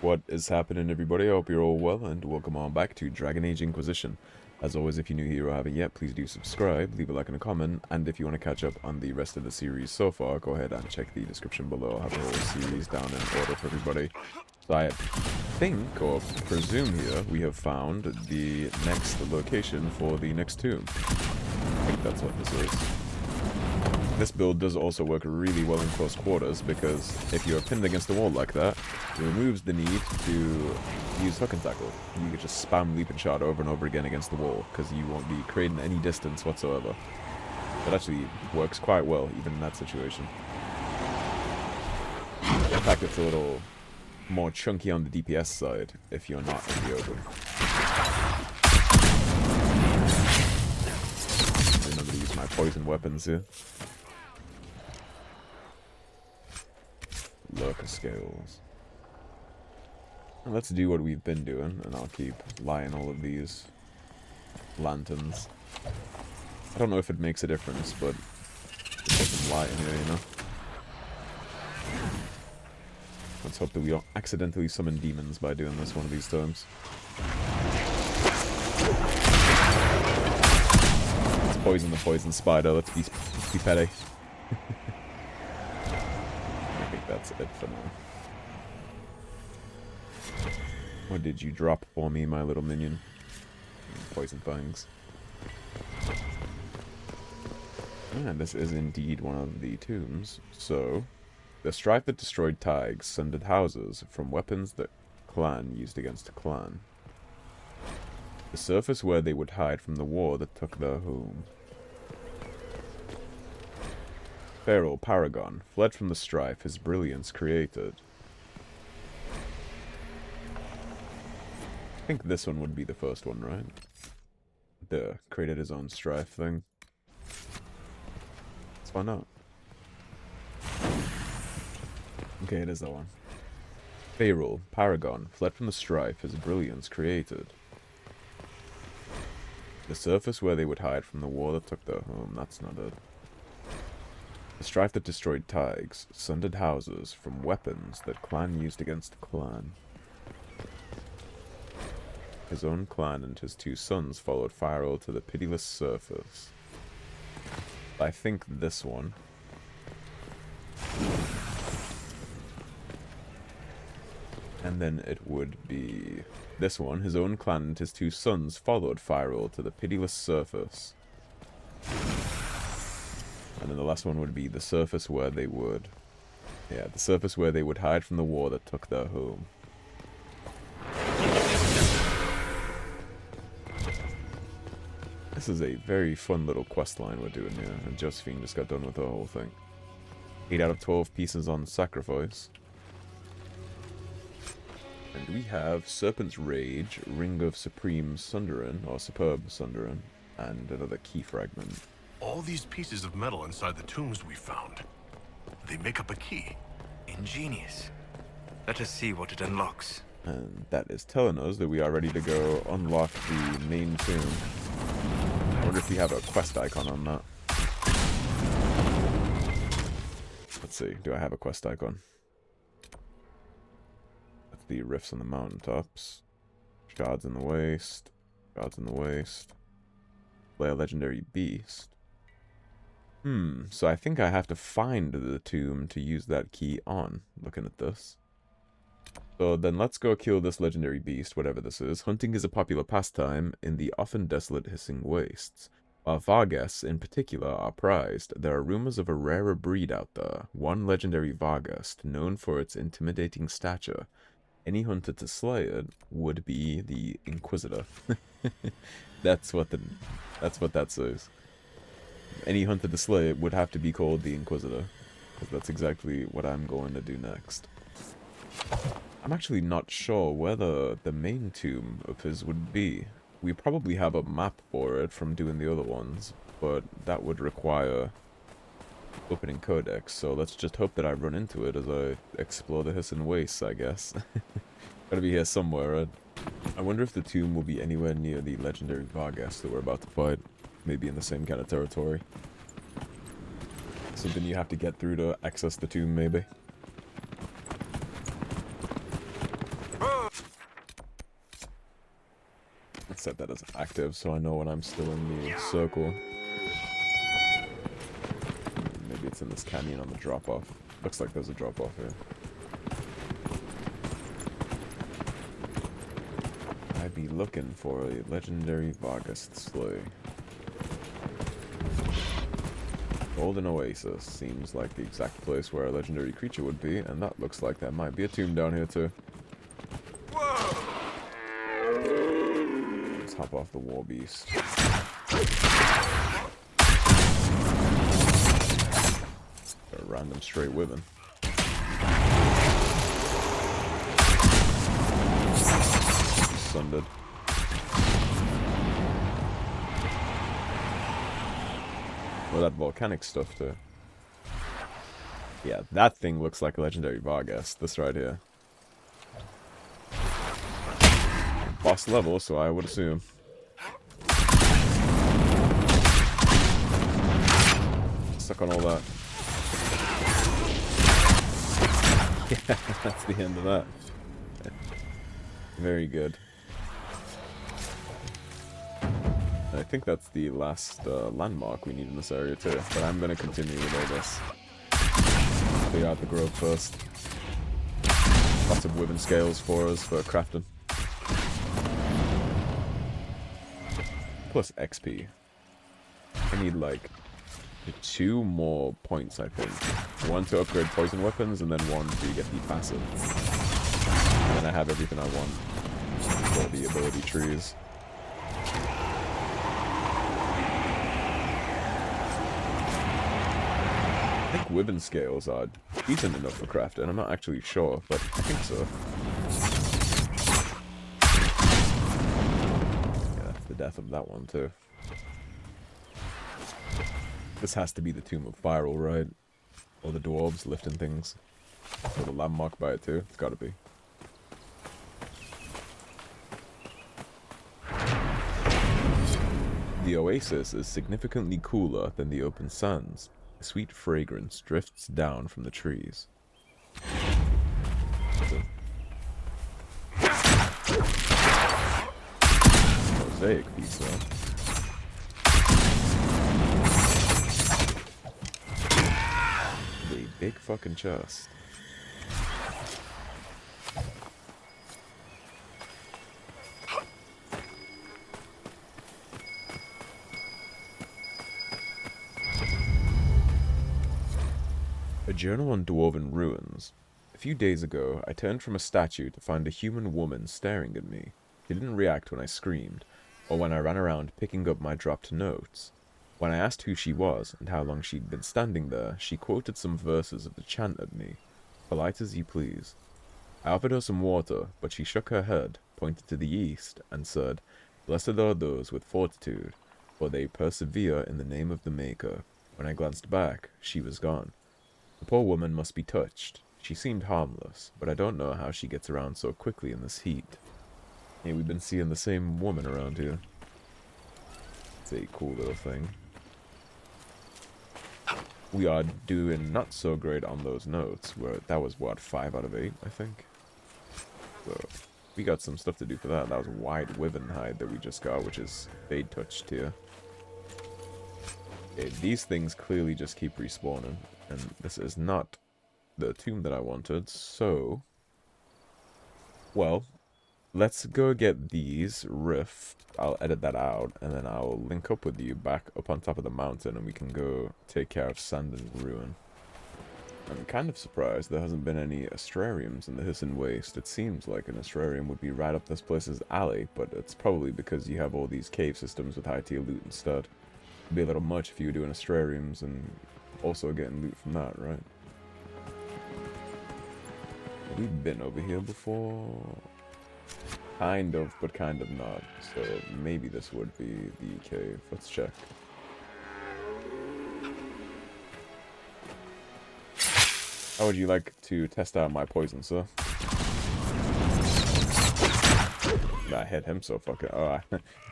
What is happening, everybody? I hope you're all well, and welcome on back to Dragon Age Inquisition. As always, if you're new here or haven't yet, please do subscribe, leave a like and a comment, and if you want to catch up on the rest of the series so far, go ahead and check the description below. I have the whole series down in order for everybody. So I think, or presume here, we have found the next location for the next tomb. I think that's what this is. This build does also work really well in close quarters, because if you're pinned against the wall like that, it removes the need to use hook and tackle. You can just spam leap and shot over and over again against the wall, because you won't be creating any distance whatsoever. It actually works quite well, even in that situation. In fact, it's a little more chunky on the DPS side, if you're not in the open. Remember to use my poison weapons here. Lurker scales. And let's do what we've been doing, and I'll keep lighting all of these lanterns. I don't know if it makes a difference, but just put some light in here, you know? Let's hope that we don't accidentally summon demons by doing this one of these times. Let's poison the poison spider, let's be petty. That's it for now. What did you drop for me, my little minion? Poison fangs. And this is indeed one of the tombs. So, the strife that destroyed Tigers sundered houses from weapons that clan used against clan. The surface where they would hide from the war that took their home. Fairel, Paragon, fled from the strife his brilliance created. I think this one would be the first one, right? The created his own strife thing. Let's find out. Okay, it is that one. Fairel, Paragon, fled from the strife his brilliance created. The surface where they would hide from the war that took their home, that's not it. The strife that destroyed Tigers sundered houses from weapons that clan used against clan. His own clan and his two sons followed Fairel to the pitiless surface. I think this one. And then it would be this one. His own clan and his two sons followed Fairel to the pitiless surface. And then the last one would be the surface where they would... Yeah, the surface where they would hide from the war that took their home. This is a very fun little quest line we're doing here, and Josephine just got done with the whole thing. 8 out of 12 pieces on sacrifice. And we have Serpent's Rage, Ring of Supreme Sunderin, or Superb Sunderin, and another key fragment. All these pieces of metal inside the tombs we found, they make up a key. Ingenious. Let us see what it unlocks. And that is telling us that we are ready to go unlock the main tomb. I wonder if we have a quest icon on that. Let's see, do I have a quest icon? That's the rifts on the mountaintops. Shards in the waste. Shards in the waste. Play a legendary beast. So I think I have to find the tomb to use that key on, looking at this. So then let's go kill this legendary beast, whatever this is. Hunting is a popular pastime in the often desolate hissing wastes. While Vargas in particular are prized, there are rumors of a rarer breed out there. One legendary Vargast, known for its intimidating stature. Any hunter to slay it would be the Inquisitor. That's what that says. Any hunter to slay it would have to be called the Inquisitor, because that's exactly what I'm going to do next. I'm actually not sure whether the main tomb of his would be. We probably have a map for it from doing the other ones, but that would require opening codex, so let's just hope that I run into it as I explore the hissing wastes, I guess. Gotta be here somewhere, right? I wonder if the tomb will be anywhere near the legendary Vargas that we're about to fight. Maybe in the same kind of territory. Something you have to get through to access the tomb, maybe. Let's set that as active so I know when I'm still in the circle. Maybe it's in this canyon on the drop-off. Looks like there's a drop-off here. I'd be looking for a legendary Varghest Slay. Golden Oasis seems like the exact place where a legendary creature would be, and that looks like there might be a tomb down here too. Let's hop off the war beast. A random straight Wyvern. Sundered. Well, that volcanic stuff too. Yeah, that thing looks like a legendary Varghest. This right here. Boss level, so I would assume. Suck on all that. Yeah, that's the end of that. Very good. I think that's the last landmark we need in this area too, but I'm going to continue with all this. Clear out the grove first. Lots of Wyvern scales for us for crafting. Plus XP. I need like 2 more points, I think. 1 to upgrade poison weapons, and then 1 to get the passive. And then I have everything I want for the ability trees. I think Wyvern scales are decent enough for crafting. I'm not actually sure, but I think so. Yeah, that's the death of that one too. This has to be the Tomb of Fairel, right? Or the dwarves lifting things. Or the landmark by it too. It's gotta be. The oasis is significantly cooler than the open sands. A sweet fragrance drifts down from the trees. Mosaic piece, though. A big fucking chest. A journal on dwarven ruins. A few days ago, I turned from a statue to find a human woman staring at me. She didn't react when I screamed, or when I ran around picking up my dropped notes. When I asked who she was and how long she'd been standing there, she quoted some verses of the chant at me. Polite as you please. I offered her some water, but she shook her head, pointed to the east, and said, Blessed are those with fortitude, for they persevere in the name of the Maker. When I glanced back, she was gone. The poor woman must be touched. She seemed harmless, but I don't know how she gets around so quickly in this heat. Hey, we've been seeing the same woman around here. It's a cool little thing. We are doing not so great on those notes. That was, what, 5 out of 8, I think? So, we got some stuff to do for that. That was a wide Wyvern hide that we just got, which is Fade Touched here. Okay, these things clearly just keep respawning. And this is not the tomb that I wanted, so... Well, let's go get these rift. I'll edit that out, and then I'll link up with you back up on top of the mountain, and we can go take care of Sand and Ruin. I'm kind of surprised there hasn't been any astrariums in the Hissing Waste. It seems like an astrarium would be right up this place's alley, but it's probably because you have all these cave systems with high tier loot instead. It'd be a little much if you were doing astrariums and also getting loot from that, right? Have we been over here before? Kind of, but kind of not. So maybe this would be the cave. Let's check. How would you like to test out my poison, sir? I hit him so fucking... Oh, I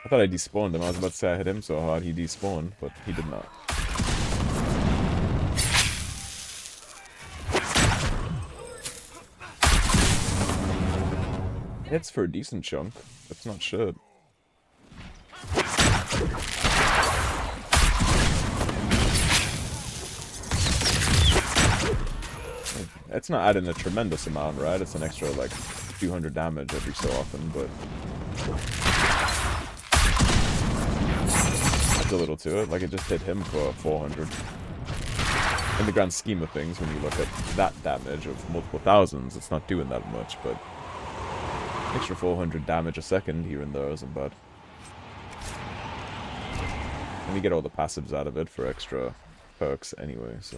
thought I despawned him. I was about to say I hit him so hard he despawned, but he did not. Hits for a decent chunk. That's not shit. it's not adding a tremendous amount, right? It's an extra, like, 200 damage every so often, but... Adds a little to it. Like, it just hit him for 400. In the grand scheme of things, when you look at that damage of multiple thousands, it's not doing that much, but... Extra 400 damage a second here and there isn't bad. And you get all the passives out of it for extra perks anyway, so...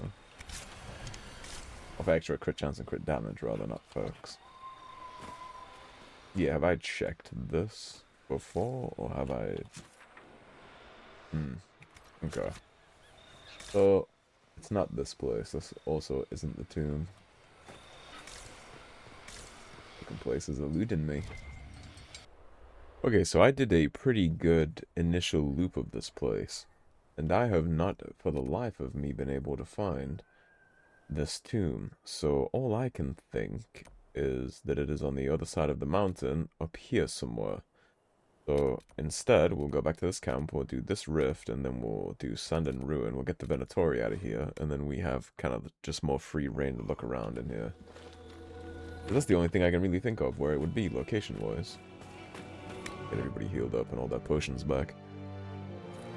Of extra crit chance and crit damage, rather, not perks. Yeah, have I checked this before, or have I... Okay. So, it's not this place. This also isn't the tomb. Fucking place is eluding me. Okay, so I did a pretty good initial loop of this place. And I have not, for the life of me, been able to find this tomb. So all I can think is that it is on the other side of the mountain, up here somewhere. So instead, we'll go back to this camp, we'll do this rift, and then we'll do Sand and Ruin. We'll get the Venatori out of here, and then we have kind of just more free reign to look around in here. So that's the only thing I can really think of where it would be, location-wise. Get everybody healed up and all that potions back.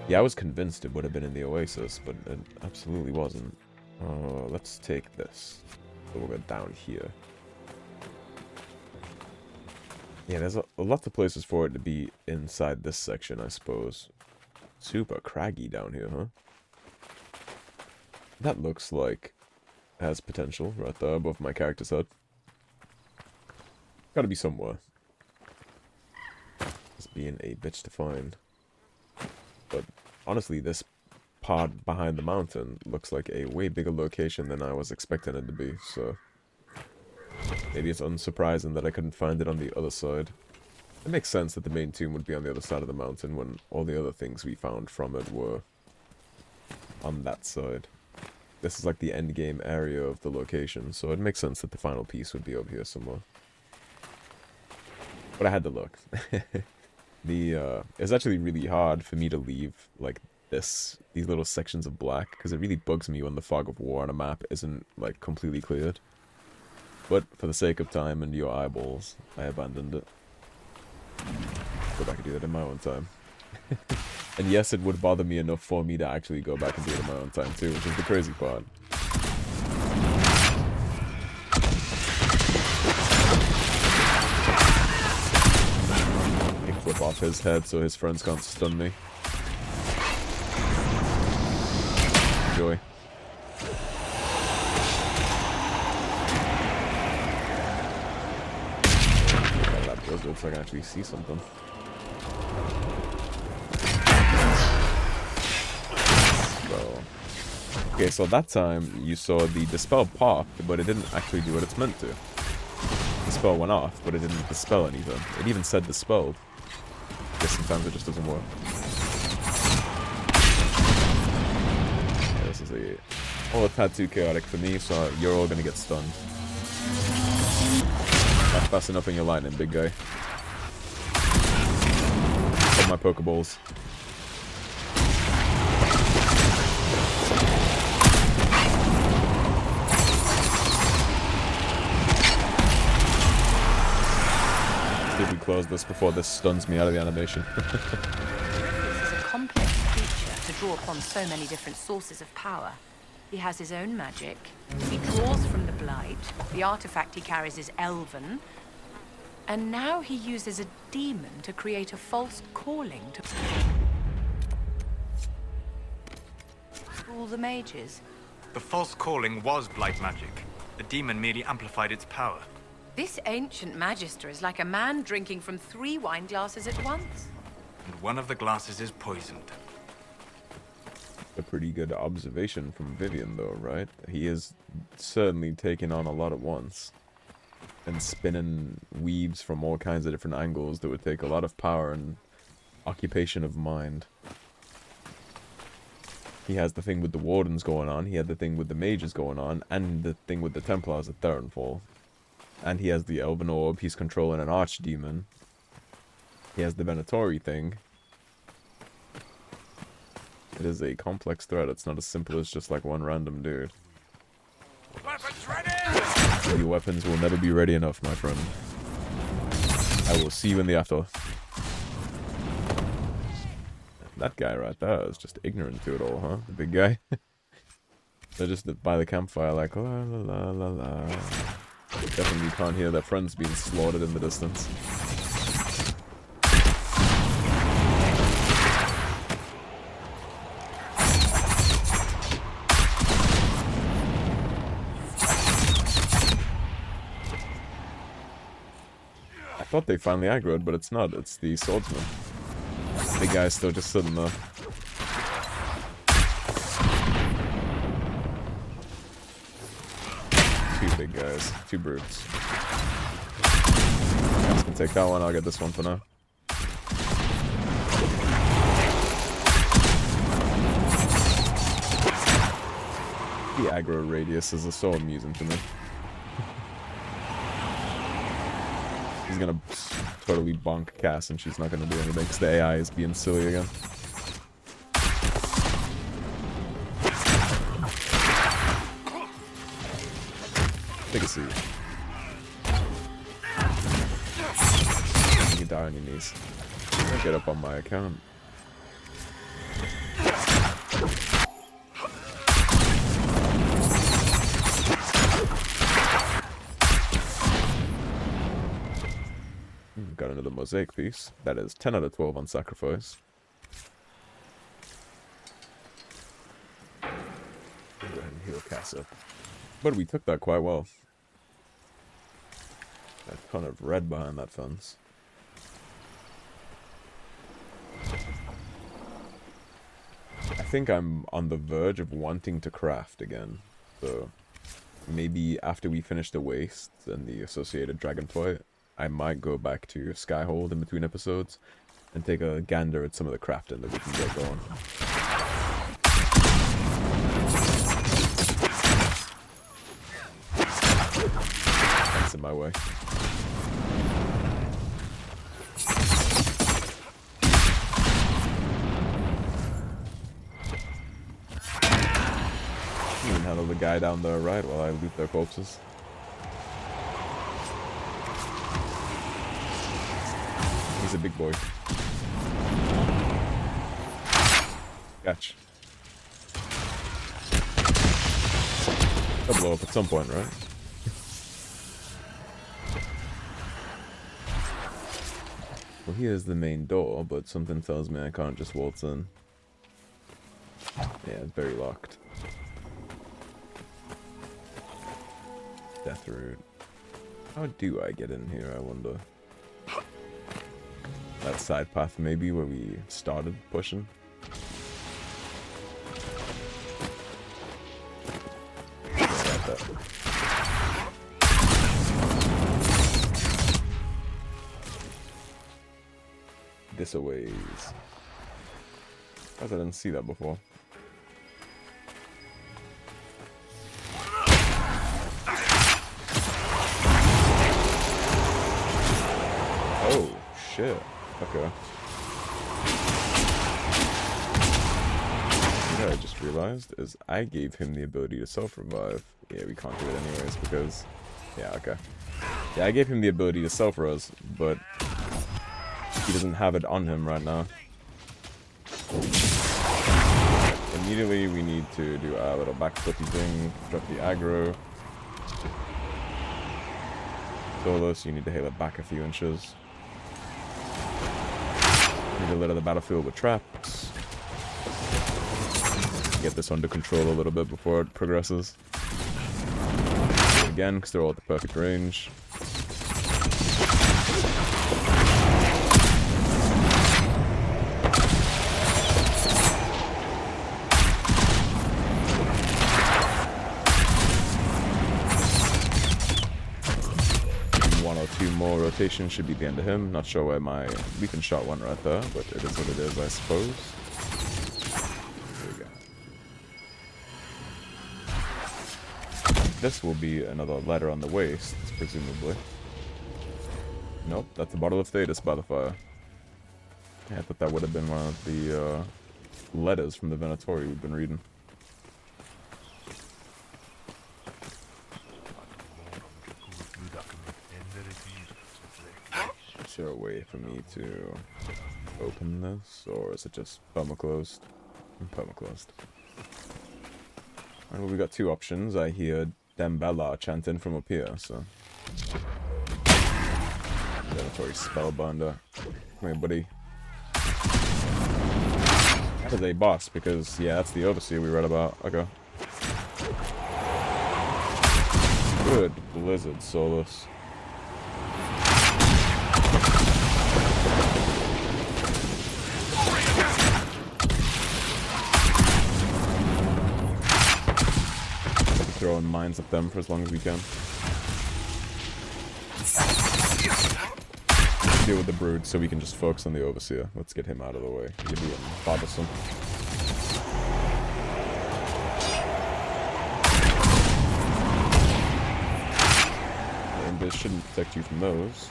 Yeah, I was convinced it would have been in the Oasis, but it absolutely wasn't. Let's take this. So we'll go down here. Yeah, there's lots of places for it to be inside this section, I suppose. Super craggy down here, huh? That looks like it has potential right there above my character's head. Gotta be somewhere. Just being a bitch to find. But honestly, this pod behind the mountain looks like a way bigger location than I was expecting it to be, so... Maybe it's unsurprising that I couldn't find it on the other side. It makes sense that the main tomb would be on the other side of the mountain when all the other things we found from it were on that side. This is like the end game area of the location, so it makes sense that the final piece would be over here somewhere. But I had to look. It's actually really hard for me to leave, like, these little sections of black, because it really bugs me when the fog of war on a map isn't, like, completely cleared. But for the sake of time and your eyeballs, I abandoned it. Go back and do that in my own time. And yes, it would bother me enough for me to actually go back and do it in my own time too, which is the crazy part. Flip off his head so his friends can't stun me. Enjoy. Looks like I can actually see something. So, okay, so that time you saw the dispel pop, but it didn't actually do what it's meant to. The spell went off, but it didn't dispel anything. It even said dispelled. I guess sometimes it just doesn't work. Yeah, this is a tad too chaotic for me, so you're all gonna get stunned. Not fast enough in your lightning, big guy. Got my Pokeballs. Did we close this before this stuns me out of the animation? This is a complex creature to draw upon so many different sources of power. He has his own magic. He draws from the Blight. The artifact he carries is elven. And now he uses a demon to create a false calling to fool the mages. The false calling was Blight magic. The demon merely amplified its power. This ancient magister is like a man drinking from 3 wine glasses at once. And one of the glasses is poisoned. A pretty good observation from Vivian, though, right? He is certainly taking on a lot at once. And spinning weaves from all kinds of different angles that would take a lot of power and occupation of mind. He has the thing with the Wardens going on, he had the thing with the Mages going on, and the thing with the Templars at Therenfall. And he has the Elven Orb, he's controlling an Archdemon. He has the Venatori thing. It is a complex threat, it's not as simple as just like one random dude. Weapons ready! Your weapons will never be ready enough, my friend. I will see you in the after. That guy right there is just ignorant to it all, huh? The big guy. They're just by the campfire like, la la la la la. Definitely can't hear their friends being slaughtered in the distance. I thought they finally aggroed, but it's not. It's the swordsman. The guy's still just sitting there. Two big guys. Two brutes. Guys can take that one. I'll get this one for now. The aggro radius is so amusing to me. He's gonna totally bonk Cass and she's not gonna do anything because the AI is being silly again. Take a seat. You can die on your knees. Don't get up on my account. Got another mosaic piece. That is 10 out of 12 on sacrifice. Go ahead and heal Cass up. But we took that quite well. A ton of red behind that fence. I think I'm on the verge of wanting to craft again. So maybe after we finish the wastes and the associated dragon fight, I might go back to Skyhold in between episodes and take a gander at some of the crafting that we can get going. That's in my way. You can handle the guy down there right while I loot their corpses. He's a big boy. Catch. They'll blow up at some point, right? Well, here's the main door, but something tells me I can't just waltz in. Yeah, it's very locked. Death root. How do I get in here, I wonder? That side path maybe where we started pushing. Got that. This a ways. I didn't see that before. Oh shit. Okay. What I just realized is I gave him the ability to self-revive. Yeah, we can't do it anyways because... Yeah, okay. Yeah, I gave him the ability to self-res, but he doesn't have it on him right now. Immediately we need to do our little backflippy thing, drop the aggro. Solos, you need to hail it back a few inches. Need to litter the battlefield with traps. Get this under control a little bit before it progresses. Again, because they're all at the perfect range. Two more rotations should be the end of him. Not sure where my weapon shot went right there, but it is what it is, I suppose. There we go. This will be another letter on the waist, presumably. Nope, that's a bottle of Thedas by the fire. Yeah, I thought that would have been one of the letters from the Venatori we've been reading. Is there a way for me to open this, or is it just perma-closed? Perma-closed. Alright, well, we got two options. I hear Dembella chanting from up here, so... Predatory Spellbinder. Come here, buddy. That is a boss, because, yeah, that's the Overseer we read about. Okay. Good Blizzard, Solus. Throwing mines at them for as long as we can. Deal with the Brood so we can just focus on the Overseer. Let's get him out of the way. He'll be bothersome. And this shouldn't protect you from those.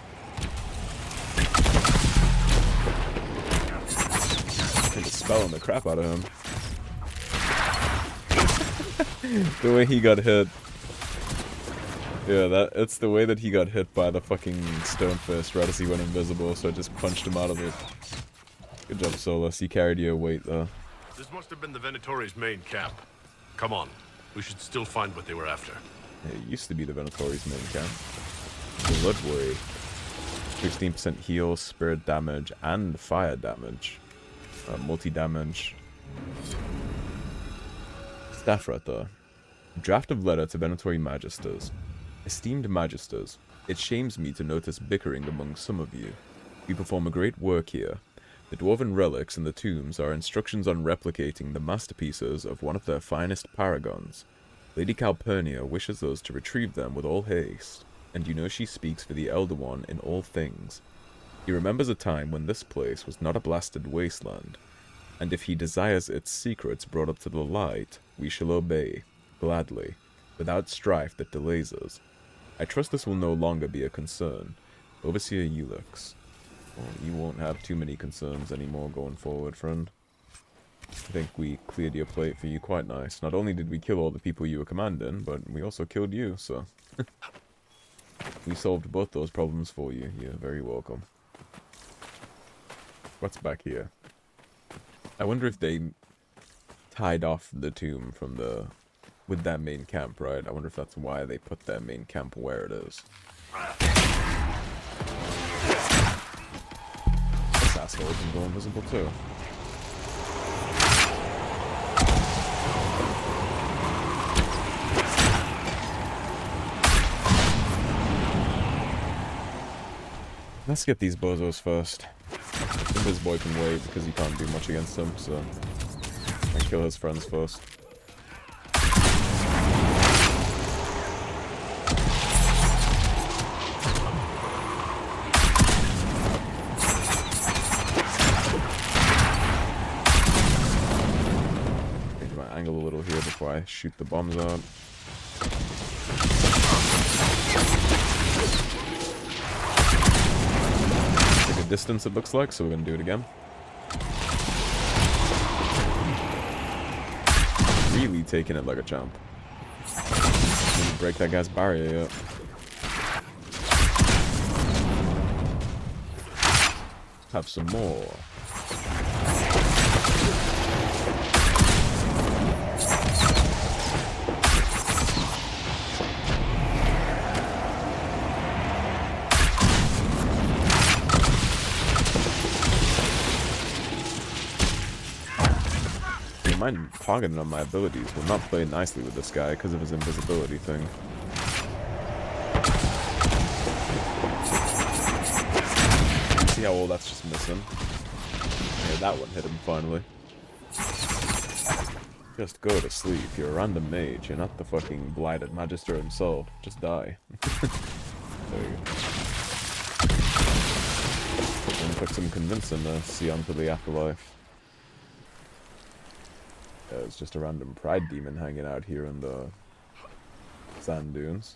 I'm just spelling the crap out of him. The way he got hit. Yeah, it's the way that he got hit by the fucking Stonefist right as he went invisible, so I just punched him out of it. Good job, Solus. He carried your weight, though. This must have been the Venatori's main camp. Come on. We should still find what they were after. It used to be the Venatori's main camp. Bloodway. 16% heal, spirit damage, and fire damage. Multi-damage. Staff right there. Draft of letter to Venatory Magisters. Esteemed Magisters, it shames me to notice bickering among some of you. You perform a great work here. The dwarven relics in the tombs are instructions on replicating the masterpieces of one of their finest paragons. Lady Calpurnia wishes us to retrieve them with all haste, and you know she speaks for the Elder One in all things. He remembers a time when this place was not a blasted wasteland, and if he desires its secrets brought up to the light, we shall obey, gladly, without strife that delays us. I trust this will no longer be a concern. Overseer Ulix. Well, you won't have too many concerns anymore going forward, friend. I think we cleared your plate for you quite nice. Not only did we kill all the people you were commanding, but we also killed you, so... we solved both those problems for you. You're very welcome. What's back here? I wonder if they tied off the tomb from the... with that main camp, right? I wonder if that's why they put that main camp where it is. This asshole can go invisible too. Let's get these bozos first. This boy can wait because you can't do much against him, so I kill his friends first. Change my angle a little here before I shoot the bombs out. Distance it looks like, so we're gonna do it again. Really taking it like a champ. Break that guy's barrier up. Have some more. Mind targeting on my abilities will not play nicely with this guy because of his invisibility thing. See how all that's just missing? Yeah, that one hit him finally. Just go to sleep. You're a random mage. You're not the fucking blighted magister himself. Just die. There you go. And took some convincing to see onto the afterlife. It's just a random pride demon hanging out here in the sand dunes.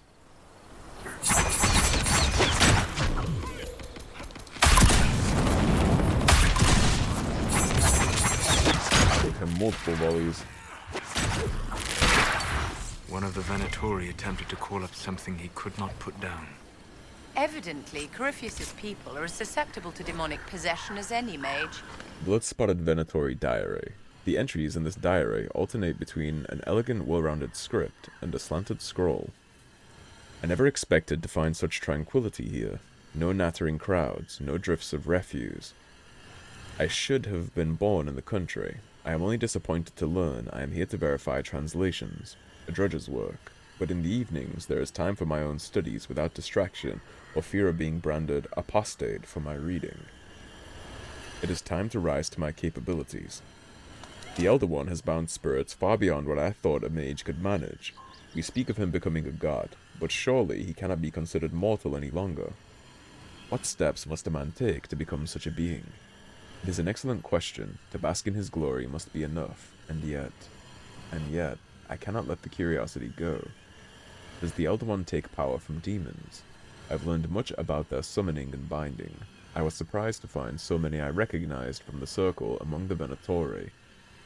Gave him multiple volleys. One of the Venatori attempted to call up something he could not put down. Evidently, Corypheus's people are as susceptible to demonic possession as any mage. Blood-spotted Venatori diary. The entries in this diary alternate between an elegant, well-rounded script and a slanted scroll. I never expected to find such tranquility here. No nattering crowds, no drifts of refuse. I should have been born in the country. I am only disappointed to learn I am here to verify translations, a drudge's work. But in the evenings there is time for my own studies without distraction or fear of being branded apostate for my reading. It is time to rise to my capabilities. The Elder One has bound spirits far beyond what I thought a mage could manage. We speak of him becoming a god, but surely he cannot be considered mortal any longer. What steps must a man take to become such a being? It is an excellent question. To bask in his glory must be enough, and yet, I cannot let the curiosity go. Does the Elder One take power from demons? I've learned much about their summoning and binding. I was surprised to find so many I recognized from the circle among the Venatori,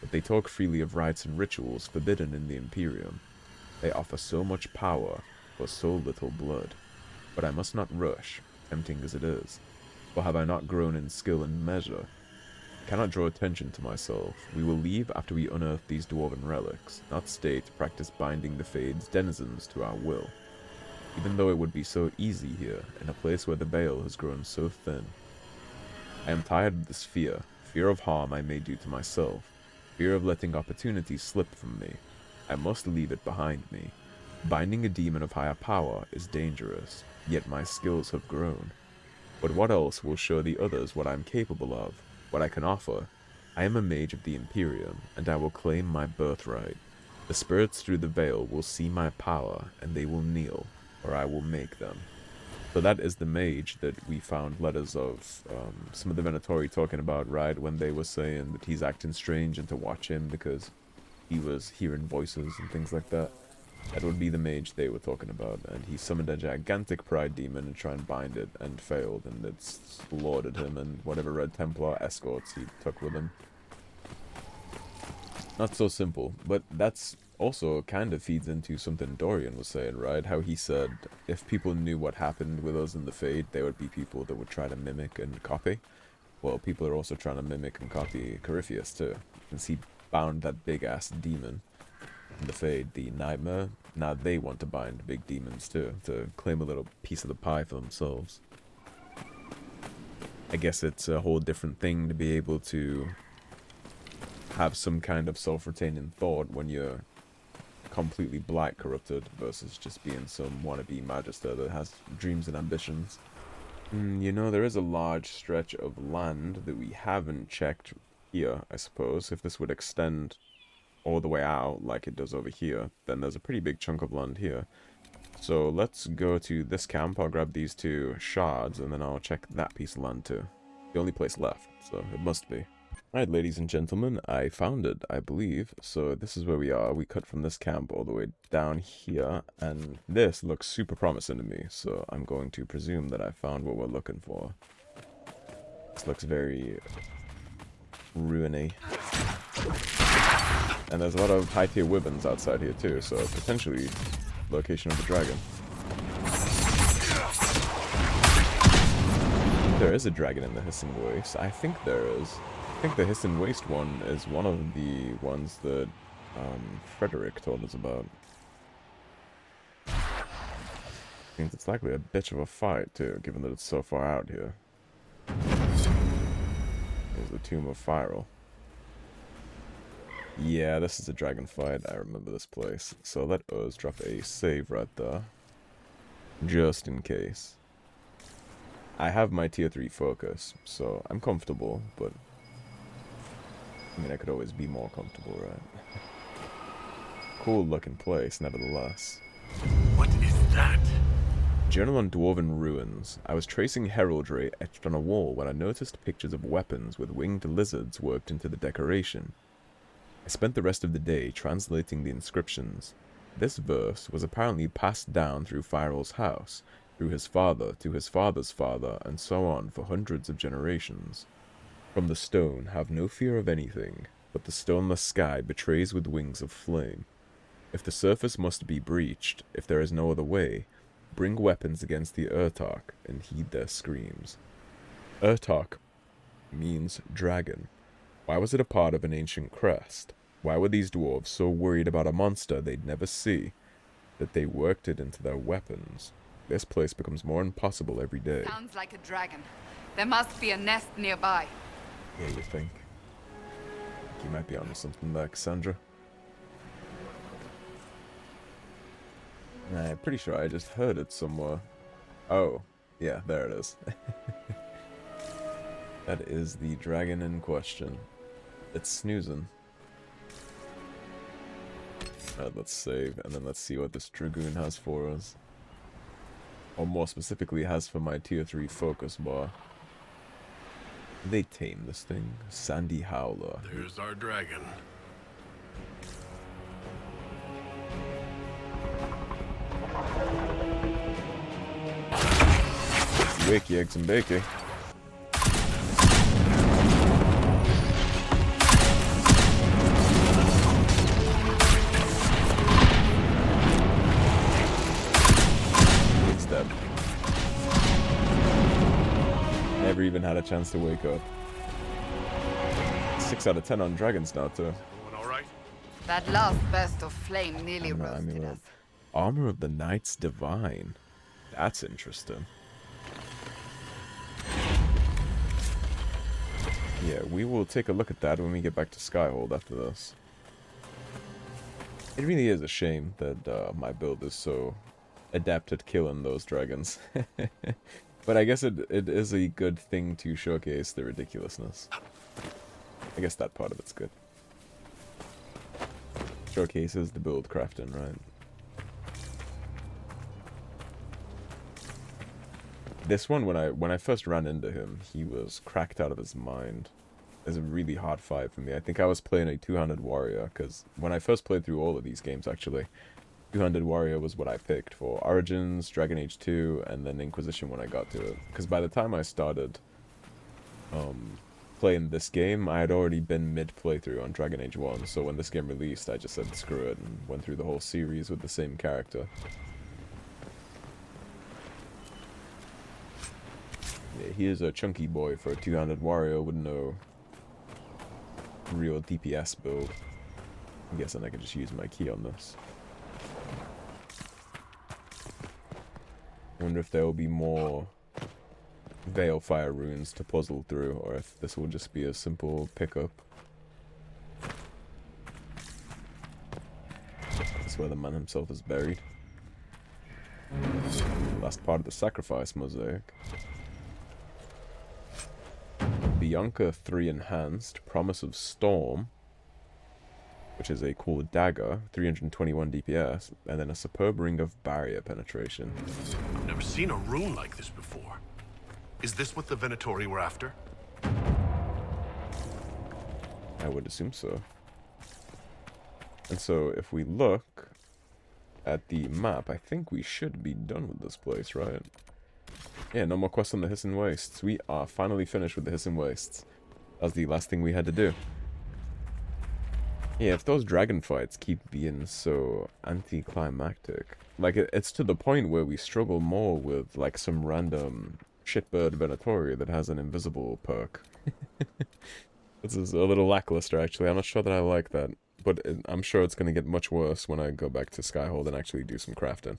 but they talk freely of rites and rituals forbidden in the Imperium. They offer so much power for so little blood. But I must not rush, tempting as it is, for have I not grown in skill and measure? I cannot draw attention to myself. We will leave after we unearth these dwarven relics, not stay to practice binding the Fade's denizens to our will. Even though it would be so easy here, in a place where the veil has grown so thin. I am tired of this fear of harm I may do to myself, fear of letting opportunity slip from me. I must leave it behind me. Binding a demon of higher power is dangerous, yet my skills have grown. But what else will show the others what I am capable of, what I can offer? I am a mage of the Imperium, and I will claim my birthright. The spirits through the veil will see my power, and they will kneel, or I will make them. So that is the mage that we found letters of some of the Venatori talking about, right, when they were saying that he's acting strange and to watch him because he was hearing voices and things like that. That would be the mage they were talking about, and he summoned a gigantic pride demon and tried and bind it, and failed, and it slaughtered him and whatever Red Templar escorts he took with him. Not so simple, but that's also kind of feeds into something Dorian was saying, right? How he said if people knew what happened with us in the Fade, there would be people that would try to mimic and copy. Well, people are also trying to mimic and copy Corypheus too, since he bound that big-ass demon in the Fade, the Nightmare. Now they want to bind big demons too, to claim a little piece of the pie for themselves. I guess it's a whole different thing to be able to have some kind of self-retaining thought when you're completely black corrupted versus just being some wannabe magister that has dreams and ambitions. You know, there is a large stretch of land that we haven't checked here, I suppose. If this would extend all the way out like it does over here, then there's a pretty big chunk of land here. So let's go to this camp. I'll grab these 2 shards and then I'll check that piece of land too. The only place left, so it must be. Alright, ladies and gentlemen, I found it, I believe. So this is where we are. We cut from this camp all the way down here, and this looks super promising to me, so I'm going to presume that I found what we're looking for. This looks very ruiny. And there's a lot of high-tier wyverns outside here too, so potentially location of the dragon. There is a dragon in the Hissing Waste. I think there is. I think the Hissing Waste one is one of the ones that Frederick told us about. Means it's likely a bitch of a fight too, given that it's so far out here. Here's the Tomb of Fairel. Yeah, this is a dragon fight. I remember this place. So let us drop a save right there, just in case. I have my tier 3 focus, so I'm comfortable, but I mean, I could always be more comfortable, right? Cool looking place, nevertheless. What is that? Journal on Dwarven Ruins. I was tracing heraldry etched on a wall when I noticed pictures of weapons with winged lizards worked into the decoration. I spent the rest of the day translating the inscriptions. This verse was apparently passed down through Fairel's house, through his father to his father's father, and so on for hundreds of generations. From the stone, have no fear of anything, but the stoneless sky betrays with wings of flame. If the surface must be breached, if there is no other way, Bring weapons against the Urtok and heed their screams. Urtok means dragon. Why was it a part of an ancient crest? Why were these dwarves so worried about a monster they'd never see that they worked it into their weapons? This place becomes more impossible every day. Sounds like a dragon. There must be a nest nearby. Yeah, you think? You might be onto something there, Cassandra. I'm pretty sure I just heard it somewhere. Oh, yeah, there it is. That is the dragon in question. It's snoozing. Alright, let's save, and then let's see what this Dragoon has for us. Or more specifically, has for my tier 3 focus bar. Did they tame this thing? Sandy Howler. There's our dragon. Wakey, eggs and bakey. It's dead. Never even had a chance to wake up. 6 out of 10 on dragons now too. Going all right? That last burst of flame nearly roasted us. Armor of the Knights Divine. That's interesting. Yeah, we will take a look at that when we get back to Skyhold after this. It really is a shame that my build is so adept at killing those dragons. But I guess it is a good thing to showcase the ridiculousness. I guess that part of it's good. Showcases the build crafting, right? This one, when I first ran into him, he was cracked out of his mind. It was a really hard fight for me. I think I was playing a two-handed warrior, because when I first played through all of these games, actually, two-handed warrior was what I picked for Origins, Dragon Age 2, and then Inquisition when I got to it. Because by the time I started playing this game, I had already been mid-playthrough on Dragon Age 1, so when this game released, I just said screw it, and went through the whole series with the same character. Yeah, he is a chunky boy for a two-handed warrior with no real DPS build. I'm guessing I could just use my key on this. I wonder if there will be more Veilfire runes to puzzle through, or if this will just be a simple pickup. That's where the man himself is buried. Last part of the sacrifice mosaic. Bianca 3 enhanced, Promise of Storm, which is a cool dagger, 321 DPS, and then a superb ring of barrier penetration. I've never seen a rune like this before. Is this what the Venatori were after? I would assume so. And so if we look at the map, I think we should be done with this place, right? Yeah, no more quests on the Hissing Wastes. We are finally finished with the Hissing Wastes. That was the last thing we had to do. Yeah, if those dragon fights keep being so anticlimactic, like it's to the point where we struggle more with like some random shitbird Venatori that has an invisible perk. This is a little lackluster, actually. I'm not sure that I like that, but I'm sure it's going to get much worse when I go back to Skyhold and actually do some crafting.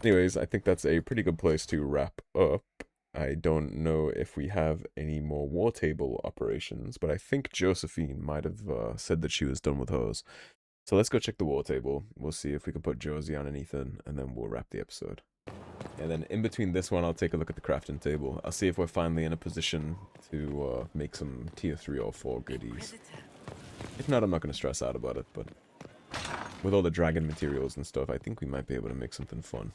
Anyways, I think that's a pretty good place to wrap up. I don't know if we have any more war table operations, but I think Josephine might have said that she was done with hers. So let's go check the war table. We'll see if we can put Josie on anything, and then we'll wrap the episode. And then in between this one, I'll take a look at the crafting table. I'll see if we're finally in a position to make some tier 3 or 4 goodies. If not, I'm not going to stress out about it, but with all the dragon materials and stuff, I think we might be able to make something fun.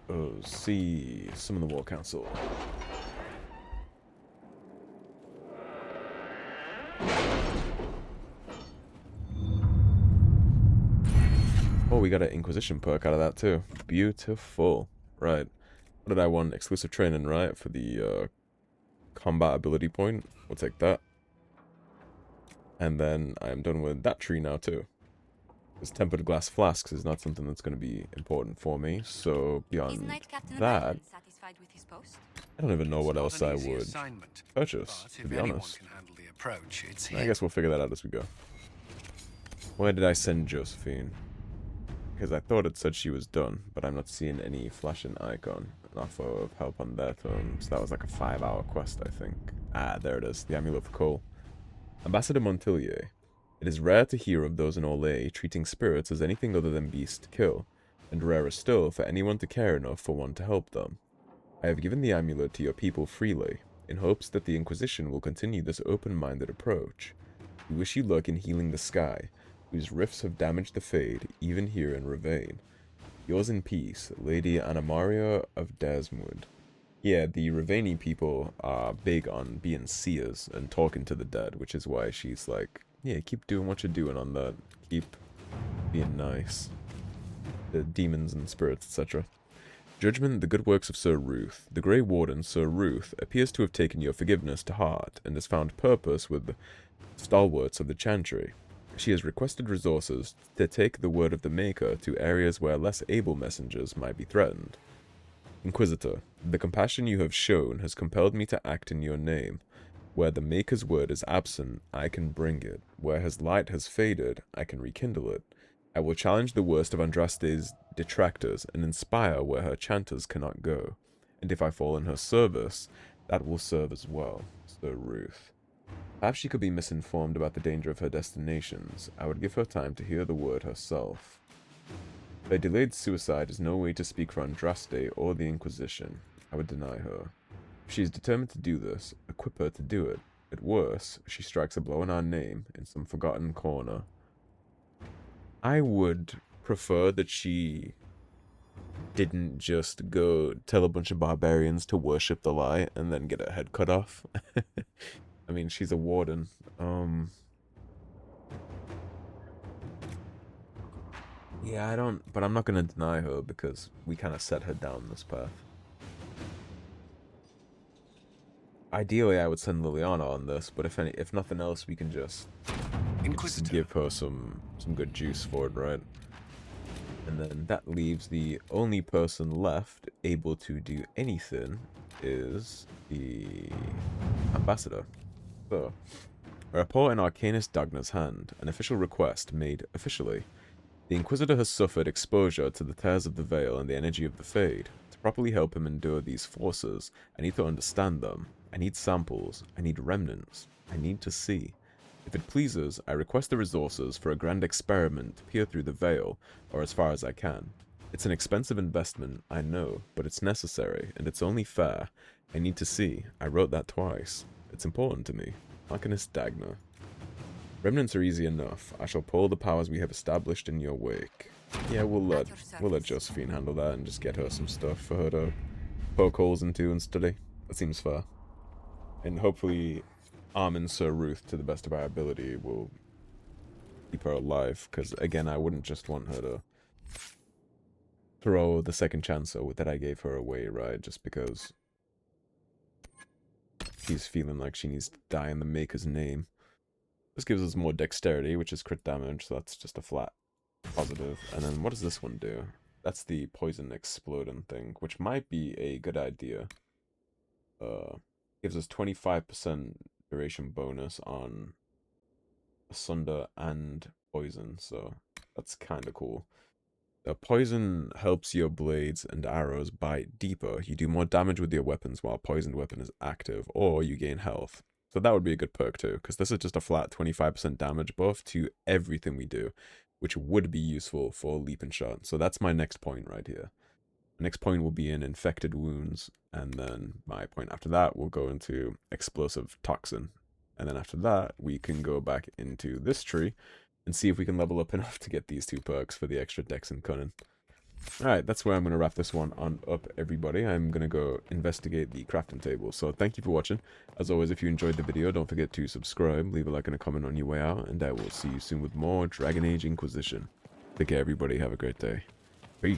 Oh, see some of the War Council. Oh, we got an Inquisition perk out of that too. Beautiful. Right. What did I want? Exclusive training, right? For the combat ability point. We'll take that. And then I'm done with that tree now too. Because tempered glass flasks is not something that's going to be important for me. So beyond that, I don't even know what else I would purchase, to be honest. I guess we'll figure that out as we go. Where did I send Josephine? Because I thought it said she was done, but I'm not seeing any flashing icon. An offer of help on their terms. That was like a 5-hour quest, I think. Ah, there it is. The Amulet of Coal. Ambassador Montilier. It is rare to hear of those in Orlais treating spirits as anything other than beasts to kill, and rarer still for anyone to care enough for one to help them. I have given the amulet to your people freely, in hopes that the Inquisition will continue this open-minded approach. We wish you luck in healing the sky, whose rifts have damaged the Fade, even here in Ravane. Yours in peace, Lady Anamaria of Desmond. Yeah, the Ravani people are big on being seers and talking to the dead, which is why she's like, yeah, keep doing what you're doing on that. Keep being nice. The demons and spirits, etc. Judgment, the good works of Sir Ruth. The Grey Warden, Sir Ruth, appears to have taken your forgiveness to heart, and has found purpose with the stalwarts of the Chantry. She has requested resources to take the word of the Maker to areas where less able messengers might be threatened. Inquisitor, the compassion you have shown has compelled me to act in your name. Where the Maker's word is absent, I can bring it. Where his light has faded, I can rekindle it. I will challenge the worst of Andraste's detractors and inspire where her chanters cannot go. And if I fall in her service, that will serve as well, Sir Ruth. Perhaps she could be misinformed about the danger of her destinations. I would give her time to hear the word herself. Her delayed suicide is no way to speak for Andraste or the Inquisition. I would deny her. If she is determined to do this, equip her to do it. At worst, she strikes a blow in our name in some forgotten corner. I would prefer that she didn't just go tell a bunch of barbarians to worship the light and then get her head cut off. I mean, she's a warden. Yeah, but I'm not gonna deny her because we kind of set her down this path. Ideally, I would send Liliana on this, but if nothing else, we can just give her some good juice for it, right? And then that leaves the only person left able to do anything is the ambassador. So, a report in Arcanist Dagna's hand, an official request made officially. The Inquisitor has suffered exposure to the tears of the veil and the energy of the Fade. To properly help him endure these forces, I need to understand them. I need samples. I need remnants. I need to see. If it pleases, I request the resources for a grand experiment to peer through the veil, or as far as I can. It's an expensive investment, I know, but it's necessary, and it's only fair. I need to see. I wrote that twice. It's important to me. Arcanist Dagna. Remnants are easy enough. I shall pull the powers we have established in your wake. Yeah, we'll let Josephine handle that and just get her some stuff for her to poke holes into and study. That seems fair. And hopefully arming Sir Ruth to the best of our ability will keep her alive, because again, I wouldn't just want her to throw the second chance that I gave her away, right? Just because she's feeling like she needs to die in the Maker's name. This gives us more dexterity, which is crit damage, so that's just a flat positive. And then what does this one do? That's the poison exploding thing, which might be a good idea. Gives us 25% duration bonus on Asunder and poison, so that's kind of cool. Poison helps your blades and arrows bite deeper. You do more damage with your weapons while poisoned weapon is active, or you gain health. So that would be a good perk too, because this is just a flat 25% damage buff to everything we do, which would be useful for leap and shot. So that's my next point right here. The next point will be in infected wounds, and then my point after that will go into explosive toxin. And then after that, we can go back into this tree and see if we can level up enough to get these two perks for the extra dex and cunning. Alright, that's where I'm going to wrap this one on up, everybody. I'm going to go investigate the crafting table. So thank you for watching. As always, if you enjoyed the video, don't forget to subscribe, leave a like and a comment on your way out, and I will see you soon with more Dragon Age Inquisition. Take care, everybody. Have a great day. Peace.